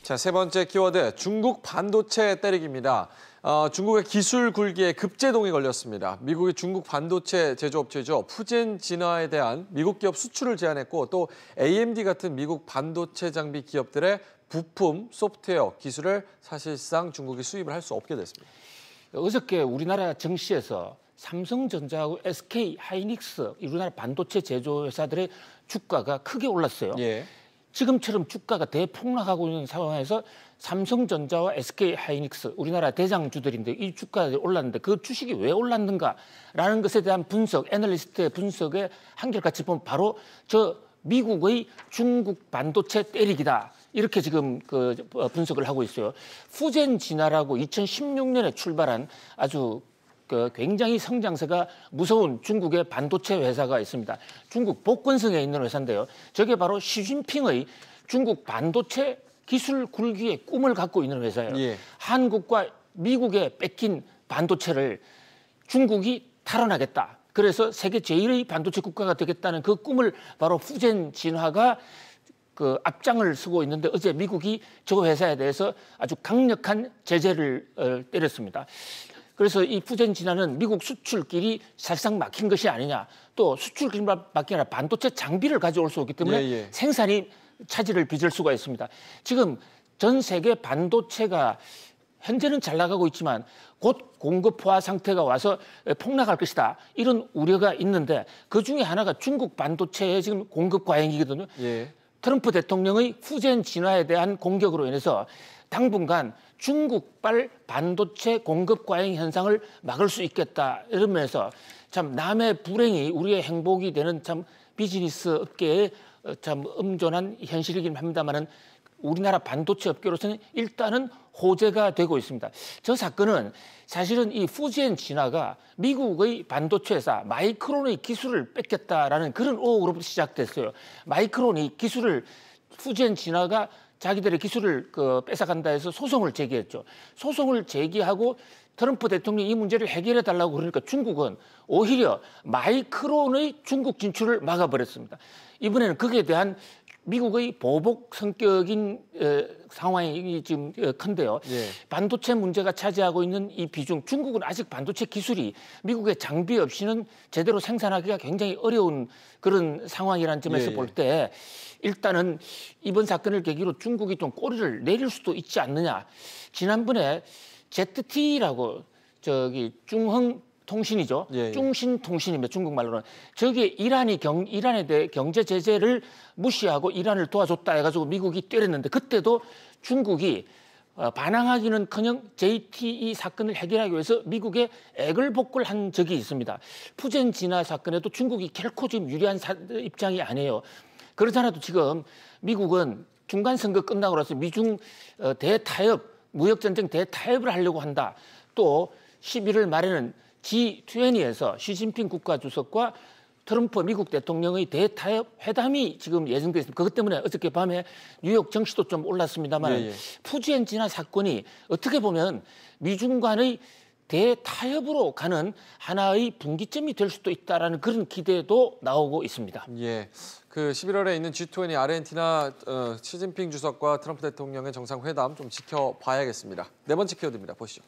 자, 세 번째 키워드, 중국 반도체 때리기입니다. 중국의 기술 굴기에 급제동이 걸렸습니다. 미국이 중국 반도체 제조업체죠. 푸젠 진화에 대한 미국 기업 수출을 제한했고 또 AMD 같은 미국 반도체 장비 기업들의 부품, 소프트웨어, 기술을 사실상 중국이 수입을 할 수 없게 됐습니다. 어저께 우리나라 증시에서 삼성전자하고 SK 하이닉스, 우리나라 반도체 제조 회사들의 주가가 크게 올랐어요. 예. 지금처럼 주가가 대폭락하고 있는 상황에서 삼성전자와 SK 하이닉스, 우리나라 대장주들인데 이 주가가 올랐는데 그 주식이 왜 올랐는가라는 것에 대한 분석, 애널리스트의 분석에 한결같이 보면 바로 저 미국의 중국 반도체 때리기다. 이렇게 지금 분석을 하고 있어요. 푸젠 진화라고 2016년에 출발한 아주 굉장히 성장세가 무서운 중국의 반도체 회사가 있습니다. 중국 복건성에 있는 회사인데요. 저게 바로 시진핑의 중국 반도체 기술 굴기의 꿈을 갖고 있는 회사예요. 예. 한국과 미국에 뺏긴 반도체를 중국이 탈환하겠다. 그래서 세계 제1의 반도체 국가가 되겠다는 그 꿈을 바로 푸젠 진화가 앞장을 서고 있는데 어제 미국이 저 회사에 대해서 아주 강력한 제재를 때렸습니다. 그래서 이 푸젠 진화는 미국 수출길이 사실상 막힌 것이 아니냐. 또 수출길만 막힌 게 아니라 반도체 장비를 가져올 수 없기 때문에 생산이 차질을 빚을 수가 있습니다. 지금 전 세계 반도체가 현재는 잘 나가고 있지만 곧 공급 포화 상태가 와서 폭락할 것이다. 이런 우려가 있는데 그중에 하나가 중국 반도체의 지금 공급 과잉이거든요. 예. 트럼프 대통령의 푸젠 진화에 대한 공격으로 인해서 당분간 중국발 반도체 공급 과잉 현상을 막을 수 있겠다. 이런 면에서 참 남의 불행이 우리의 행복이 되는 참 비즈니스 업계의 참 엄존한 현실이긴 합니다만은 우리나라 반도체 업계로서는 일단은 호재가 되고 있습니다. 저 사건은 사실은 이 푸젠 진화가 미국의 반도체 회사 마이크론의 기술을 뺏겼다라는 그런 의혹으로부터 시작됐어요. 마이크론이 기술을 푸젠 진화가 자기들의 기술을 뺏어간다 해서 소송을 제기했죠. 소송을 제기하고 트럼프 대통령이 이 문제를 해결해 달라고 그러니까 중국은 오히려 마이크론의 중국 진출을 막아버렸습니다. 이번에는 거기에 대한 미국의 보복 성격인 상황이 지금 큰데요. 예. 반도체 문제가 차지하고 있는 이 비중, 중국은 아직 반도체 기술이 미국의 장비 없이는 제대로 생산하기가 굉장히 어려운 그런 상황이라는 점에서 볼 때 일단은 이번 사건을 계기로 중국이 좀 꼬리를 내릴 수도 있지 않느냐. 지난번에 ZT라고 중흥 통신이죠. 중신통신입니다. 중국말로는. 저게 이란에 대해 경제 제재를 무시하고 이란을 도와줬다 해가지고 미국이 때렸는데 그때도 중국이 반항하기는커녕 JTE 사건을 해결하기 위해서 미국에 애걸복걸한 적이 있습니다. 푸젠 진화 사건에도 중국이 결코 지금 유리한 입장이 아니에요. 그렇지 않아도 지금 미국은 중간선거 끝나고 나서 미중 대타협, 무역전쟁 대타협을 하려고 한다. 또 11월 말에는 G20에서 시진핑 국가주석과 트럼프 미국 대통령의 대타협 회담이 지금 예정되어 있습니다. 그것 때문에 어저께 밤에 뉴욕 증시도 좀 올랐습니다만 푸젠 진화 사건이 어떻게 보면 미중 간의 대타협으로 가는 하나의 분기점이 될 수도 있다라는 그런 기대도 나오고 있습니다. 예. 11월에 있는 G20 아르헨티나 시진핑 주석과 트럼프 대통령의 정상회담 좀 지켜봐야겠습니다. 네 번째 키워드입니다. 보시죠.